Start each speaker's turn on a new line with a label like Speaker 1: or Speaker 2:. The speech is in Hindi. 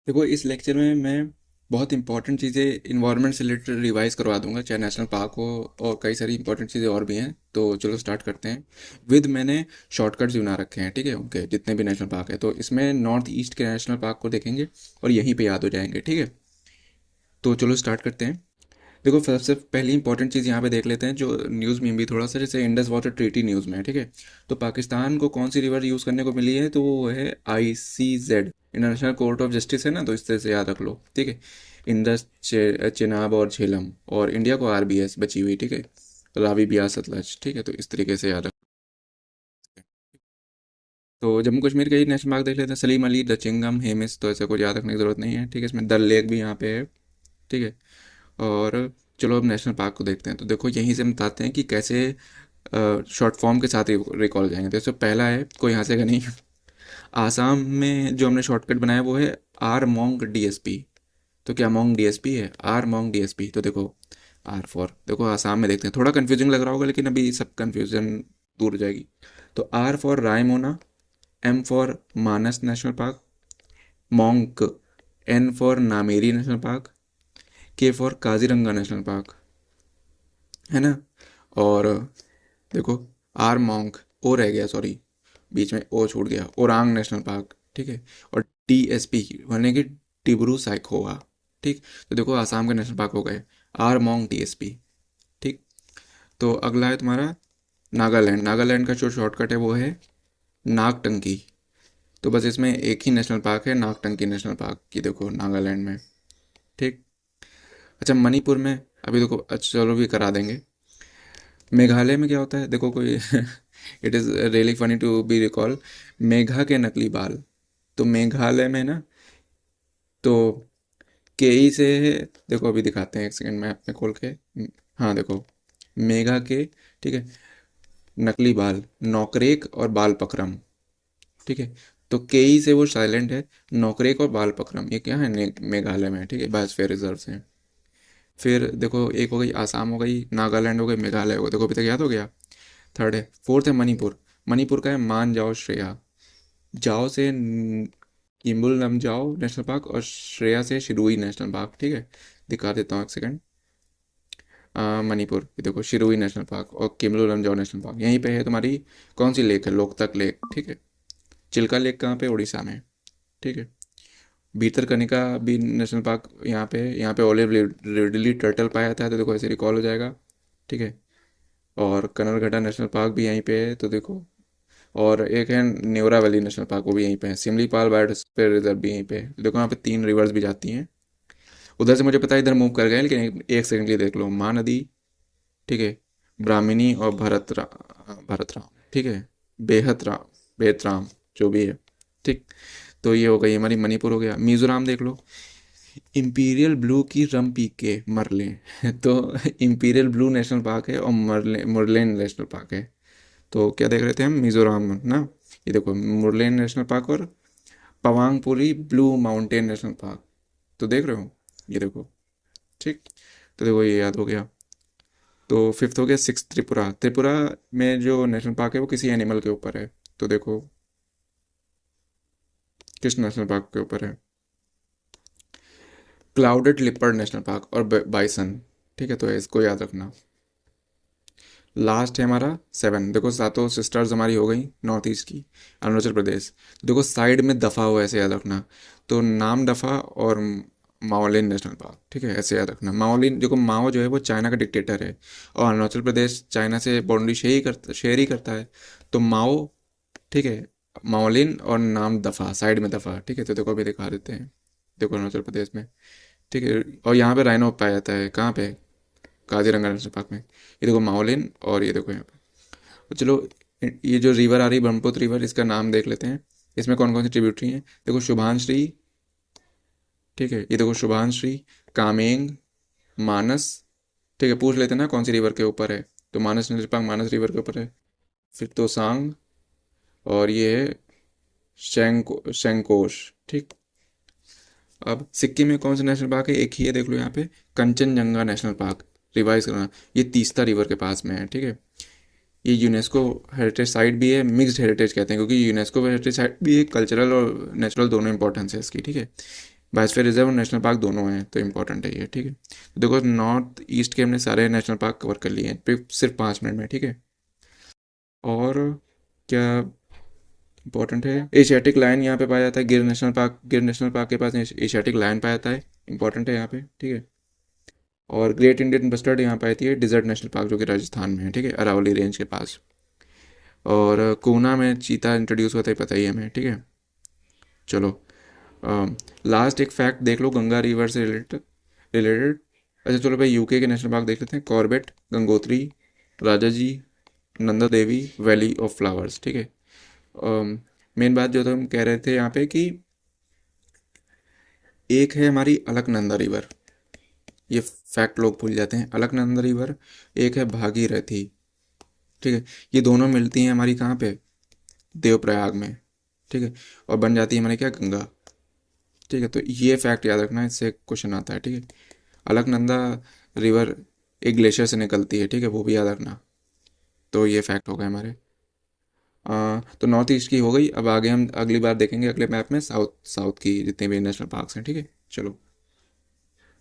Speaker 1: देखो, इस लेक्चर में मैं बहुत इंपॉर्टेंट चीज़ें इन्वायरमेंट से रिलेटेड रिवाइज करवा दूंगा, चाहे नेशनल पार्क हो और कई सारी इंपॉर्टेंट चीज़ें और भी हैं। तो चलो स्टार्ट करते हैं। मैंने शॉर्टकट्स भी बना रखे हैं, ठीक है, उनके जितने भी नेशनल पार्क है। तो इसमें नॉर्थ ईस्ट के नेशनल पार्क को देखेंगे और यहीं पे याद हो जाएंगे, ठीक है। तो चलो स्टार्ट करते हैं। देखो, सबसे पहली इंपॉर्टेंट चीज़ यहाँ पे देख लेते हैं, जो न्यूज़ में भी थोड़ा सा, जैसे इंडस वाटर ट्रीटी न्यूज़ में है, ठीक है। तो पाकिस्तान को कौन सी रिवर यूज़ करने को मिली है, तो वो है ICZ, international court of justice है ना, तो इस तरह से याद रख लो, ठीक है। इंडस, चेनाब और झेलम, और इंडिया को RBS बची हुई, ठीक है। रावी, ब्यास, सतलज, ठीक है। तो इस तरीके से याद रख। तो जम्मू कश्मीर के ही नेशनल पार्क देख लेते हैं, सलीम अली, दचिंगम, हेमिस। तो ऐसा कुछ याद रखने की ज़रूरत नहीं है, ठीक है। इसमें डल लेक भी यहाँ पे है, ठीक है। और चलो अब नेशनल पार्क को देखते हैं। तो देखो, यहीं से हम बताते हैं कि कैसे शॉर्ट फॉर्म के साथ रिकॉल जाएंगे। तो इससे पहला है, कोई यहाँ से का नहीं। आसाम में जो हमने शॉर्टकट बनाया वो है आर मोंग DSP। तो क्या मोंग DSP है? मोंग DSP। तो देखो, आर फॉर, देखो आसाम में देखते हैं, थोड़ा कंफ्यूजिंग लग रहा होगा लेकिन अभी सब कंफ्यूजन दूर हो जाएगी। तो R for Raimona, M for Manas national park, मोंग, N for Nameri national park, K for Kaziranga national park, है ना। और देखो, आर मोंग, ओ रह गया, सॉरी, बीच में ओ छूट गया, ओरांग नेशनल पार्क, ठीक है। और TSP यानी कि टिब्रू साइखोवा, ठीक। तो देखो, आसाम के नेशनल पार्क हो गए, आर मोंग TSP, ठीक। तो अगला है तुम्हारा नागालैंड। नागालैंड का जो शॉर्टकट है वो है नागटंकी। तो बस इसमें एक ही नेशनल पार्क है, नागटंकी नेशनल पार्क की, देखो नागालैंड में, ठीक। अच्छा, मणिपुर में अभी देखो, अच्छा चलो भी करा देंगे। मेघालय में क्या होता है, देखो कोई it is really funny to be recall, Megha के नकली बाल। तो मेघालय में ना, तो केई से, देखो अभी दिखाते हैं, एक सेकंड में अपने खोल के। हाँ देखो, मेघा के, ठीक है, नकली बाल, नौकरेक और बाल पकरम, ठीक है। तो केई से वो साइलेंट है, नौकरेक और बाल पकरम ये क्या है, मेघालय में, ठीक है, बायोस्फीयर रिजर्व से। फिर देखो, एक हो गई आसाम, हो गई नागालैंड, हो गई मेघालय, हो गई, देखो अभी तक याद हो गया। थर्ड है, फोर्थ है मणिपुर। मणिपुर का है मान जाओ श्रेया। जाओ से किम्बुल नमजाओ नेशनल पार्क, और श्रेया से शिरुई नेशनल पार्क, ठीक है। दिखा देता हूँ, एक सेकंड। मणिपुर ये देखो, शिरुई नेशनल पार्क और किम्बुल नमजाओ नेशनल पार्क, यहीं पे है तुम्हारी। कौन सी लेक है? लोकतक लेक, ठीक है। चिल्का लेक कहाँ पे? उड़ीसा में, ठीक है। भीतरकनिका भी नेशनल पार्क यहाँ पे है। यहाँ पे ओलिव रिडली टर्टल पाया जाता है, तो देखो ऐसे रिकॉल हो जाएगा, ठीक है। और कनरघटा नेशनल पार्क भी यहीं पे है, तो देखो। और एक है नेवरा वैली नेशनल पार्क, वो भी यहीं पे है। सिमलीपाल बायोस्फीयर रिजर्व भी यहीं पे है। देखो यहाँ पे 3 रिवर्स भी जाती हैं। उधर से मुझे पता है इधर मूव कर गए, लेकिन एक सेकंड के लिए देख लो, महानदी, ठीक है, ब्राह्मणी और भरतराम, ठीक है, बेहतराम, बेहतराम, जो भी है, ठीक। तो ये हो गई हमारी मणिपुर, हो गया। मिजोरम देख लो, इंपीरियल ब्लू की रम पी के मरले तो इंपीरियल ब्लू नेशनल पार्क है और मुरलेन नेशनल पार्क है। तो क्या देख रहे थे हम? मिजोरम ना, ये देखो मुरलेन नेशनल पार्क और पवांगपुरी ब्लू माउंटेन नेशनल पार्क, तो देख रहे हो, ये देखो, ठीक। तो देखो ये याद हो गया। तो फिफ्थ हो गया, सिक्स त्रिपुरा। त्रिपुरा में जो नेशनल पार्क है वो किसी एनिमल के ऊपर है, तो देखो किस नेशनल पार्क के ऊपर है? क्लाउडेड लिपर्ड नेशनल पार्क और बाइसन, ठीक है। तो इसको याद रखना। लास्ट है हमारा 7, देखो सातों सिस्टर्स हमारी हो गई नॉर्थ ईस्ट की, अरुणाचल प्रदेश। देखो साइड में दफ़ा हो, ऐसे याद रखना। तो नाम दफ़ा और माओलिन नेशनल पार्क, ठीक है, ऐसे याद रखना। माओलिन, देखो माओ जो है वो चाइना का डिक्टेटर है, और अरुणाचल प्रदेश चाइना से बाउंड्री शेयर ही करता है। तो माओ, ठीक है, माओलिन और नाम दफ़ा, साइड में दफ़ा, ठीक है। तो देखो अभी दिखा देते हैं, देखो अरुणाचल प्रदेश में, ठीक है। और यहाँ पे राइनो पाया जाता है, कहाँ पे? काजीरंगा नेशनल पार्क में। ये देखो माओलिन, और ये देखो यहाँ पे। तो चलो, ये जो रिवर आ रही है ब्रह्मपुत्र रिवर, इसका नाम देख लेते हैं। इसमें कौन कौन सी ट्रिब्यूटरी हैं? देखो शुभांश्री, ठीक है, ये देखो शुभांश्री, कामेंग, मानस, ठीक है। पूछ लेते हैं ना कौन सी रिवर के ऊपर है, तो मानस नेशनल पार्क मानस रिवर के ऊपर है। फिर तोसांग, और ये है शैंकोश, ठीक। अब सिक्किम में कौन सा नेशनल पार्क है? एक ही है, देख लो यहाँ पे, कंचनजंगा नेशनल पार्क। रिवाइज करना, ये तीस्ता रिवर के पास में है, ठीक है। ये यूनेस्को हेरिटेज साइट भी है, मिक्स्ड हेरिटेज कहते हैं, क्योंकि यूनेस्को हेरिटेज साइट भी है, कल्चरल और नेचुरल दोनों इंपॉर्टेंस है इसकी, ठीक है। बायोस्फीयर रिजर्व और नेशनल पार्क दोनों हैं, तो इम्पोर्टेंट है ये, ठीक है। तो देखो नॉर्थ ईस्ट के हमने सारे नेशनल पार्क कवर कर लिए हैं सिर्फ 5 मिनट में, ठीक है। और क्या इंपॉर्टेंट है, एशियाटिक लायन यहाँ पे पाया जाता है, गिर नेशनल पार्क के पास एशियाटिक लायन पाया जाता है, इंपॉर्टेंट है यहाँ पे, ठीक है। और ग्रेट इंडियन बस्टर्ड यहाँ पे आती है डिजर्ट नेशनल पार्क जो कि राजस्थान में है, ठीक है, अरावली रेंज के पास। और कोना में चीता इंट्रोड्यूस हुआ था, पता ही है हमें, ठीक है। चलो लास्ट एक फैक्ट देख लो गंगा रिवर से रिलेटेड। अच्छा चलो भाई, यूके के नेशनल पार्क देख लेते हैं, Corbett, Gangotri, Rajaji, Nanda Devi, valley of flowers, ठीक है। मेन बात जो तो हम कह रहे थे यहाँ पे कि एक है हमारी अलकनंदा रिवर, ये फैक्ट लोग भूल जाते हैं, अलकनंदा रिवर। एक है भागीरथी, ठीक है। ये दोनों मिलती हैं हमारी कहाँ पे, देवप्रयाग में, ठीक है। और बन जाती है हमारी क्या, गंगा, ठीक है। तो ये फैक्ट याद रखना, इससे क्वेश्चन आता है, ठीक है। अलकनंदा रिवर एक ग्लेशियर से निकलती है, ठीक है, वो भी याद रखना। तो ये फैक्ट हो गए हमारे। तो नॉर्थ ईस्ट की हो गई, अब आगे हम अगली बार देखेंगे अगले मैप में साउथ साउथ की जितने भी नेशनल पार्क्स हैं, ठीक है। चलो।